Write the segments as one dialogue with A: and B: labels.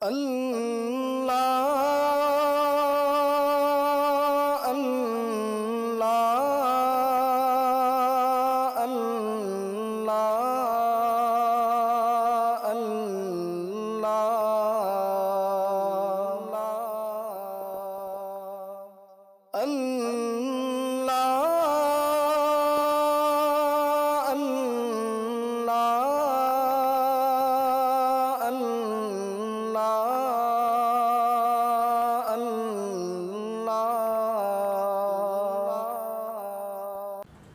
A: اللہ اللہ اللہ اللہ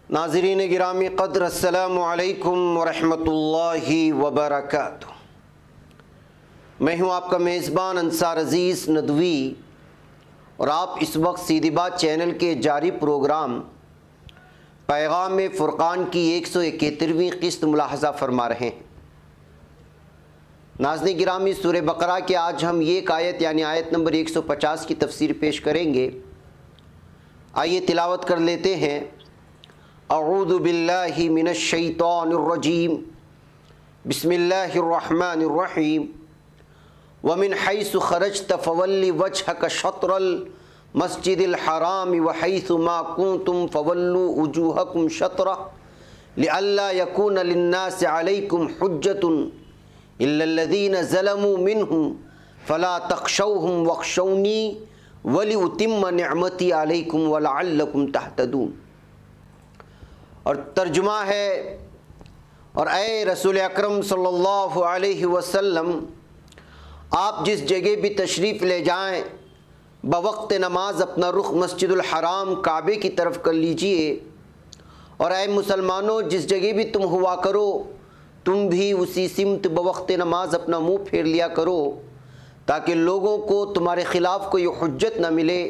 B: ناظرین گرامی قدر، السلام علیکم ورحمۃ اللہ وبرکاتہ۔ میں ہوں آپ کا میزبان انصار عزیز ندوی، اور آپ اس وقت سیدھی بات چینل کے جاری پروگرام پیغام فرقان کی 171ویں قسط ملاحظہ فرما رہے ہیں۔ ناظرین گرامی، سورہ بقرہ کے آج ہم ایک آیت یعنی آیت نمبر 150 کی تفسیر پیش کریں گے۔ آئیے تلاوت کر لیتے ہیں۔ اعوذ باللہ من الشیطان الرجیم، بسم اللہ الرحمن الرحیم۔ ومن حیث خرجت فول وجہک شطر المسجد الحرام وحیث ما کنتم فولوا وجوہکم شطرہ لئلا یکون للناس علیکم حجۃ الا الذین ظلموا منہم فلا تخشوہم واخشونی ولأتم نعمتی علیکم ولعلکم تہتدون۔ اور ترجمہ ہے، اور اے رسول اکرم صلی اللہ علیہ وسلم، آپ جس جگہ بھی تشریف لے جائیں بوقت نماز اپنا رخ مسجد الحرام کعبے کی طرف کر لیجئے، اور اے مسلمانوں جس جگہ بھی تم ہوا کرو تم بھی اسی سمت بوقت نماز اپنا منہ پھیر لیا کرو، تاکہ لوگوں کو تمہارے خلاف کوئی حجت نہ ملے۔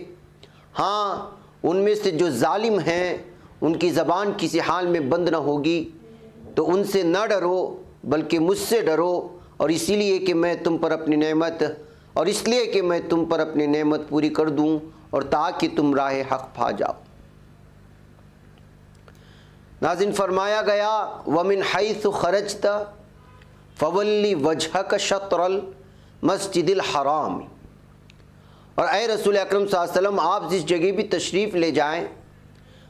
B: ہاں، ان میں سے جو ظالم ہیں ان کی زبان کسی حال میں بند نہ ہوگی، تو ان سے نہ ڈرو بلکہ مجھ سے ڈرو، اور اس لیے کہ میں تم پر اپنی نعمت پوری کر دوں، اور تاکہ تم راہ حق پا جاؤ۔ ناظرین، فرمایا گیا وَمِنْ حَيْثُ خَرَجْتَ فَوَلِّ وَجْهَكَ شَطْرَ الْمَسْجِدِ الْحَرَامِ۔ اور اے رسول اکرم صلی اللہ علیہ وسلم، آپ جس جگہ بھی تشریف لے جائیں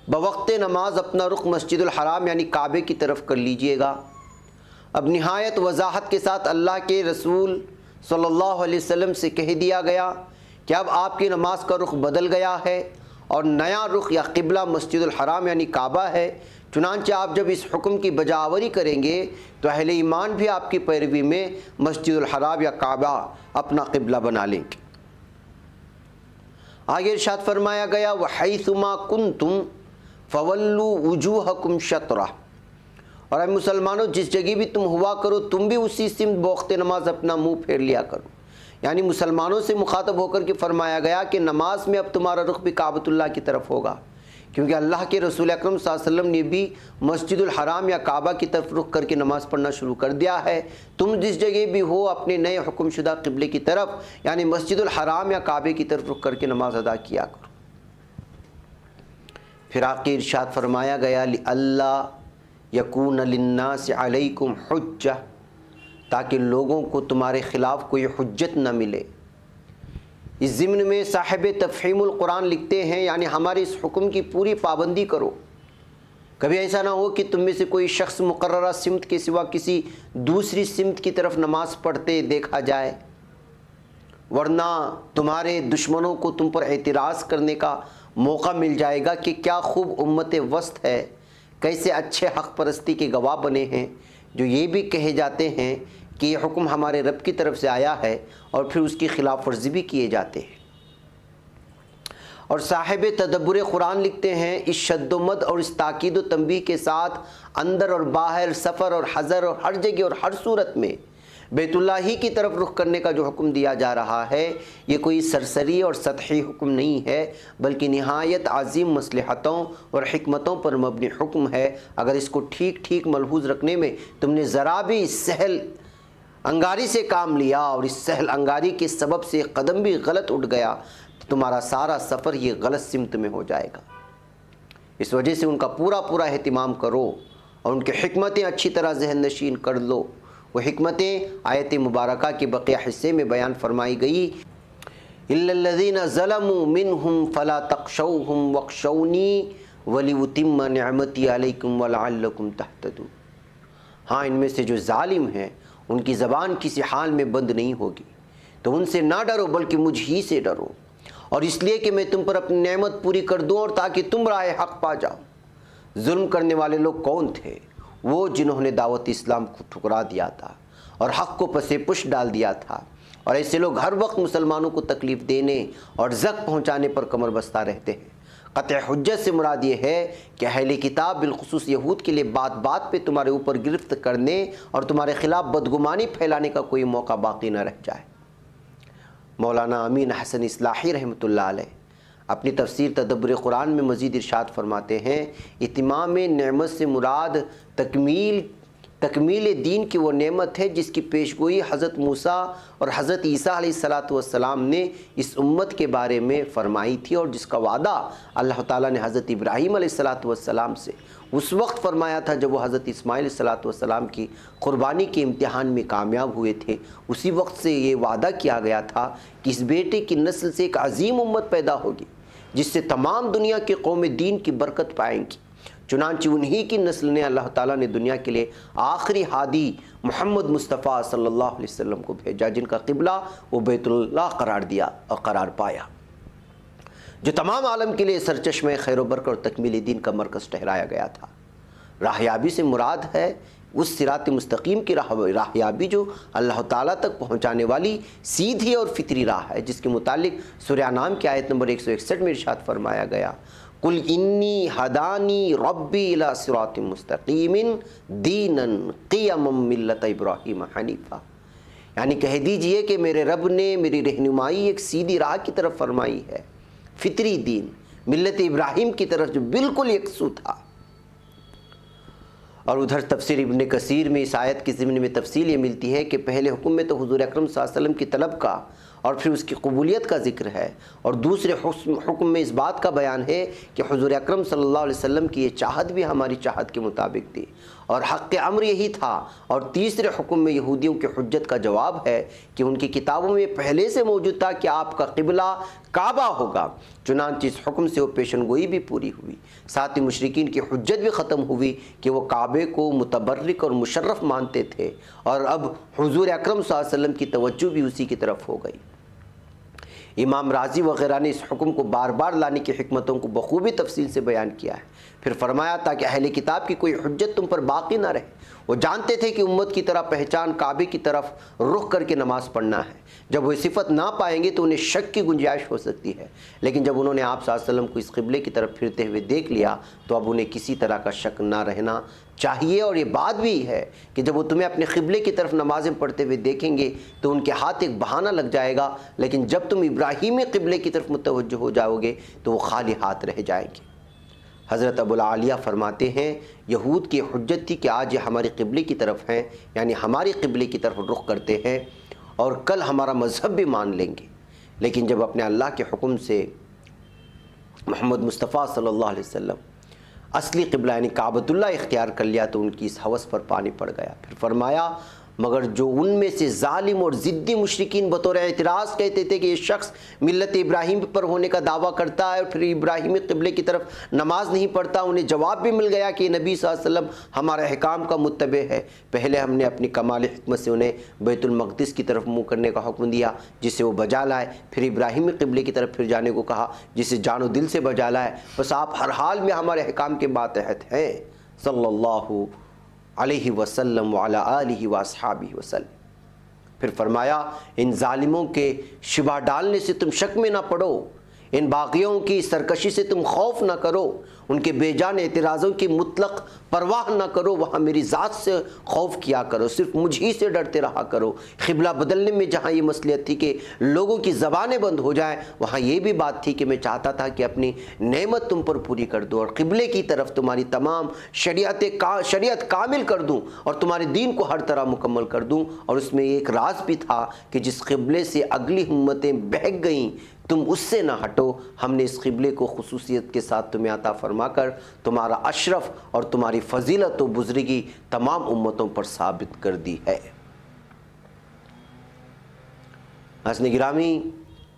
B: بوقت نماز اپنا رخ مسجد الحرام یعنی کعبے کی طرف کر لیجئے گا۔ اب نہایت وضاحت کے ساتھ اللہ کے رسول صلی اللہ علیہ وسلم سے کہہ دیا گیا کہ اب آپ کی نماز کا رخ بدل گیا ہے، اور نیا رخ یا قبلہ مسجد الحرام یعنی کعبہ ہے۔ چنانچہ آپ جب اس حکم کی بجاوری کریں گے تو اہل ایمان بھی آپ کی پیروی میں مسجد الحرام یا کعبہ اپنا قبلہ بنا لیں گے۔ آگے ارشاد فرمایا گیا وَحَيْثُ مَا كُنْتُمْ فَوَلُّوا وُجُوهَكُمْ شَطْرَهُ۔ اور اے مسلمانوں جس جگہ بھی تم ہوا کرو تم بھی اسی سمت بوقت نماز اپنا منہ پھیر لیا کرو۔ یعنی مسلمانوں سے مخاطب ہو کر کے فرمایا گیا کہ نماز میں اب تمہارا رخ بھی کعبۃ اللہ کی طرف ہوگا، کیونکہ اللہ کے رسول اکرم صلی اللہ علیہ وسلم نے بھی مسجد الحرام یا کعبہ کی طرف رخ کر کے نماز پڑھنا شروع کر دیا ہے۔ تم جس جگہ بھی ہو اپنے نئے حکم شدہ قبلے کی طرف یعنی مسجد الحرام یا کعبے کی طرف رخ کر کے نماز ادا کیا کرو۔ پھر آخر ارشاد فرمایا گیا لِأَلَّا یکون للناس علیکم حجہ، تاکہ لوگوں کو تمہارے خلاف کوئی حجت نہ ملے۔ اس ضمن میں صاحب تفہیم القرآن لکھتے ہیں یعنی ہمارے اس حکم کی پوری پابندی کرو، کبھی ایسا نہ ہو کہ تم میں سے کوئی شخص مقررہ سمت کے سوا کسی دوسری سمت کی طرف نماز پڑھتے دیکھا جائے، ورنہ تمہارے دشمنوں کو تم پر اعتراض کرنے کا موقع مل جائے گا کہ کیا خوب امت وسط ہے، کیسے اچھے حق پرستی کے گواہ بنے ہیں، جو یہ بھی کہے جاتے ہیں کہ یہ حکم ہمارے رب کی طرف سے آیا ہے، اور پھر اس کی خلاف ورزی بھی کیے جاتے ہیں۔ اور صاحب تدبر قرآن لکھتے ہیں اس شد و مد اور اس تاکید و تنبیہ کے ساتھ اندر اور باہر، سفر اور حضر اور ہر جگہ اور ہر صورت میں بیت اللہ ہی کی طرف رخ کرنے کا جو حکم دیا جا رہا ہے یہ کوئی سرسری اور سطحی حکم نہیں ہے، بلکہ نہایت عظیم مصلحتوں اور حکمتوں پر مبنی حکم ہے۔ اگر اس کو ٹھیک ٹھیک ملحوظ رکھنے میں تم نے ذرا بھی سہل انگاری سے کام لیا اور اس سہل انگاری کے سبب سے قدم بھی غلط اٹھ گیا تو تمہارا سارا سفر یہ غلط سمت میں ہو جائے گا۔ اس وجہ سے ان کا پورا اہتمام کرو اور ان کی حکمتیں اچھی طرح ذہن نشین کر لو، وہ حکمتیں آیت مبارکہ کے بقیہ حصے میں بیان فرمائی گئی۔ الا الذین ظلموا منہم فلا تخشوہم واخشونی ولیتم نعمتی علیکم ولعلکم تہتدون۔ ہاں، ان میں سے جو ظالم ہیں ان کی زبان کسی حال میں بند نہیں ہوگی، تو ان سے نہ ڈرو بلکہ مجھ ہی سے ڈرو، اور اس لیے کہ میں تم پر اپنی نعمت پوری کر دوں اور تاکہ تم راہ حق پا جاؤ۔ ظلم کرنے والے لوگ کون تھے؟ وہ جنہوں نے دعوت اسلام کو ٹھکرا دیا تھا اور حق کو پس پش ڈال دیا تھا، اور ایسے لوگ ہر وقت مسلمانوں کو تکلیف دینے اور زخم پہنچانے پر کمر بستہ رہتے ہیں۔ قطع حجت سے مراد یہ ہے کہ اہل کتاب بالخصوص یہود کے لیے بات بات پہ تمہارے اوپر گرفت کرنے اور تمہارے خلاف بدگمانی پھیلانے کا کوئی موقع باقی نہ رہ جائے۔ مولانا امین حسن اصلاحی رحمۃ اللہ علیہ اپنی تفسیر تدبر قرآن میں مزید ارشاد فرماتے ہیں، اتمام نعمت سے مراد تکمیل دین کی وہ نعمت ہے جس کی پیشگوئی حضرت موسیٰ اور حضرت عیسیٰ علیہ السلام نے اس امت کے بارے میں فرمائی تھی، اور جس کا وعدہ اللہ تعالیٰ نے حضرت ابراہیم علیہ السلام سے اس وقت فرمایا تھا جب وہ حضرت اسماعیل علیہ السلام کی قربانی کے امتحان میں کامیاب ہوئے تھے۔ اسی وقت سے یہ وعدہ کیا گیا تھا کہ اس بیٹے کی نسل سے ایک عظیم امت پیدا ہوگی جس سے تمام دنیا کی قوم دین کی برکت پائیں گی۔ چنانچہ انہی کی نسل نے اللہ تعالیٰ نے دنیا کے لیے آخری ہادی محمد مصطفیٰ صلی اللہ علیہ وسلم کو بھیجا، جن کا قبلہ وہ بیت اللہ قرار دیا اور قرار پایا، جو تمام عالم کے لیے سرچشمہ خیر و برکت اور تکمیل دین کا مرکز ٹھہرایا گیا تھا۔ راہیابی سے مراد ہے اس صراط مستقیم کی راہیابی جو اللہ تعالیٰ تک پہنچانے والی سیدھی اور فطری راہ ہے، جس کے متعلق سورہ انعام کی آیت نمبر 161 میں ارشاد فرمایا گیا، قل انی ہدانی ربی الی صراط مستقیم دینا قیما ملت ابراہیم حنیفا، یعنی کہہ دیجئے کہ میرے رب نے میری رہنمائی ایک سیدھی راہ کی طرف فرمائی ہے، فطری دین ملت ابراہیم کی طرف جو بالکل یکسو تھا۔ اور ادھر تفسیر ابن کثیر میں اس آیت کی ضمن میں تفصیل یہ ملتی ہے کہ پہلے حکم میں تو حضور اکرم صلی اللہ علیہ وسلم کی طلب کا اور پھر اس کی قبولیت کا ذکر ہے، اور دوسرے حکم میں اس بات کا بیان ہے کہ حضور اکرم صلی اللہ علیہ وسلم کی یہ چاہت بھی ہماری چاہت کے مطابق تھی اور حق امر یہی تھا، اور تیسرے حکم میں یہودیوں کی حجت کا جواب ہے کہ ان کی کتابوں میں پہلے سے موجود تھا کہ آپ کا قبلہ کعبہ ہوگا، چنانچہ اس حکم سے وہ پیشن گوئی بھی پوری ہوئی، ساتھ ہی مشرکین کی حجت بھی ختم ہوئی کہ وہ کعبے کو متبرک اور مشرف مانتے تھے، اور اب حضور اکرم صلی اللہ علیہ وسلم کی توجہ بھی اسی کی طرف ہو گئی۔ امام راضی وغیرہ نے اس حکم کو بار بار لانے کی حکمتوں کو بخوبی تفصیل سے بیان کیا ہے، پھر فرمایا تاکہ اہل کتاب کی کوئی حجت تم پر باقی نہ رہے۔ وہ جانتے تھے کہ امت کی طرح پہچان کعبے کی طرف رخ کر کے نماز پڑھنا ہے، جب وہ صفت نہ پائیں گے تو انہیں شک کی گنجائش ہو سکتی ہے، لیکن جب انہوں نے آپ صلی اللہ علیہ وسلم کو اس قبلے کی طرف پھرتے ہوئے دیکھ لیا تو اب انہیں کسی طرح کا شک نہ رہنا چاہیے۔ اور یہ بات بھی ہے کہ جب وہ تمہیں اپنے قبلے کی طرف نمازیں پڑھتے ہوئے دیکھیں گے تو ان کے ہاتھ ایک بہانہ لگ جائے گا، لیکن جب تم ابراہیمی قبلے کی طرف متوجہ ہو جاؤ گے تو وہ خالی ہاتھ رہ جائیں گے۔ حضرت ابو العالیہ فرماتے ہیں، یہود کی حجت تھی کہ آج یہ ہمارے قبلے کی طرف ہیں، یعنی ہماری قبلے کی طرف رخ کرتے ہیں اور کل ہمارا مذہب بھی مان لیں گے، لیکن جب اپنے اللہ کے حکم سے محمد مصطفیٰ صلی اللہ علیہ وسلم اصلی قبلہ یعنی کعبۃ اللہ اختیار کر لیا تو ان کی اس ہوس پر پانی پڑ گیا۔ پھر فرمایا، مگر جو ان میں سے ظالم اور ضدی مشرکین بطور اعتراض کہتے تھے کہ یہ شخص ملت ابراہیم پر ہونے کا دعویٰ کرتا ہے اور پھر ابراہیمی قبلے کی طرف نماز نہیں پڑھتا، انہیں جواب بھی مل گیا کہ یہ نبی صلی اللہ علیہ وسلم ہمارے احکام کا متبع ہے۔ پہلے ہم نے اپنی کمال حکمت سے انہیں بیت المقدس کی طرف منہ کرنے کا حکم دیا جسے وہ بجا لائے، پھر ابراہیمی قبلے کی طرف پھر جانے کو کہا جسے جان و دل سے بجا لائے، بس آپ ہر حال میں ہمارے احکام کے ماتحت ہیں صلی اللہ علیہ وسلم وعلی آلہ واصحابہ وسلم۔ پھر فرمایا، ان ظالموں کے شبہ ڈالنے سے تم شک میں نہ پڑو، ان باغیوں کی سرکشی سے تم خوف نہ کرو، ان کے بے جان اعتراضوں کی مطلق پرواہ نہ کرو، وہاں میری ذات سے خوف کیا کرو، صرف مجھ ہی سے ڈرتے رہا کرو۔ قبلہ بدلنے میں جہاں یہ مصلحت تھی کہ لوگوں کی زبانیں بند ہو جائیں، وہاں یہ بھی بات تھی کہ میں چاہتا تھا کہ اپنی نعمت تم پر پوری کر دوں اور قبلے کی طرف تمہاری تمام شریعت کامل کر دوں اور تمہارے دین کو ہر طرح مکمل کر دوں۔ اور اس میں ایک راز بھی تھا کہ جس قبلے سے اگلی امتیں بہک گئیں تم اس سے نہ ہٹو، ہم نے اس قبلے کو خصوصیت کے ساتھ تمہیں عطا فرما کر تمہارا اشرف اور تمہاری فضیلت و بزرگی تمام امتوں پر ثابت کر دی ہے۔ ناظرین گرامی،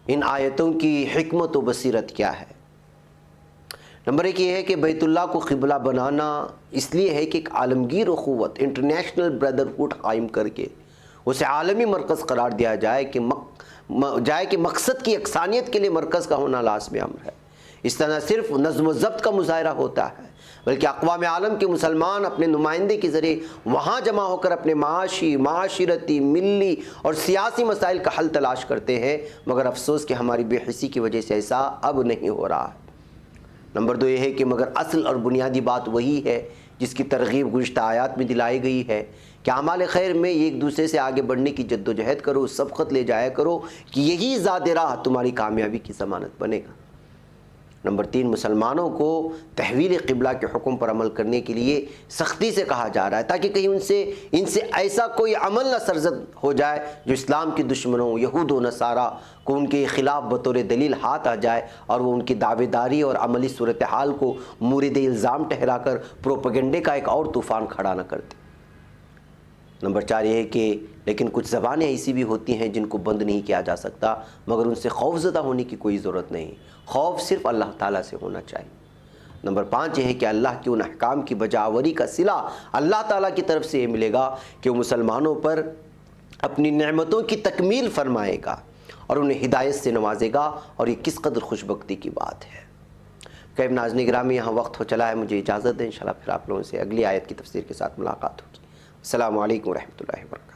B: ان آیتوں کی حکمت و بصیرت کیا ہے؟ نمبر ایک یہ ہے کہ بیت اللہ کو قبلہ بنانا اس لیے ہے کہ ایک عالمگیر اخوت، انٹرنیشنل بردرہوڈ قائم کر کے اسے عالمی مرکز قرار دیا جائے کہ مقصد کی یکسانیت کے لیے مرکز کا ہونا لازم امر ہے۔ اس طرح صرف نظم و ضبط کا مظاہرہ ہوتا ہے، بلکہ اقوام عالم کے مسلمان اپنے نمائندے کے ذریعے وہاں جمع ہو کر اپنے معاشی، معاشرتی، ملی اور سیاسی مسائل کا حل تلاش کرتے ہیں، مگر افسوس کہ ہماری بے حسی کی وجہ سے ایسا اب نہیں ہو رہا ہے۔ نمبر دو یہ ہے کہ مگر اصل اور بنیادی بات وہی ہے جس کی ترغیب گزشتہ آیات میں دلائی گئی ہے کہ اعمال خیر میں ایک دوسرے سے آگے بڑھنے کی جد و جہد کرو، سبقت لے جایا کرو کہ یہی ذات راہ تمہاری کامیابی کی ضمانت بنے گا۔ نمبر تین، مسلمانوں کو تحویل قبلہ کے حکم پر عمل کرنے کے لیے سختی سے کہا جا رہا ہے تاکہ کہیں ان سے ایسا کوئی عمل نہ سرزد ہو جائے جو اسلام کے دشمنوں یہود و نصارہ کو ان کے خلاف بطور دلیل ہاتھ آ جائے اور وہ ان کی دعوے داری اور عملی صورتحال کو مورد الزام ٹھہرا کر پروپیگنڈے کا ایک اور طوفان کھڑا نہ کر دے۔ نمبر چار یہ ہے کہ لیکن کچھ زبانیں ایسی بھی ہوتی ہیں جن کو بند نہیں کیا جا سکتا، مگر ان سے خوف زدہ ہونے کی کوئی ضرورت نہیں، خوف صرف اللہ تعالیٰ سے ہونا چاہیے۔ نمبر پانچ یہ ہے کہ اللہ کے ان احکام کی بجاوری کا صلہ اللہ تعالیٰ کی طرف سے یہ ملے گا کہ وہ مسلمانوں پر اپنی نعمتوں کی تکمیل فرمائے گا اور انہیں ہدایت سے نوازے گا، اور یہ کس قدر خوش بختی کی بات ہے۔ قریب ناظرین گرامی، یہاں وقت ہو چلا ہے، مجھے اجازت دیں، انشاءاللہ پھر آپ لوگوں سے اگلی آیت کی تفسیر کے ساتھ ملاقات ہوگی۔ السلام علیکم ورحمۃ اللہ وبرکاتہ۔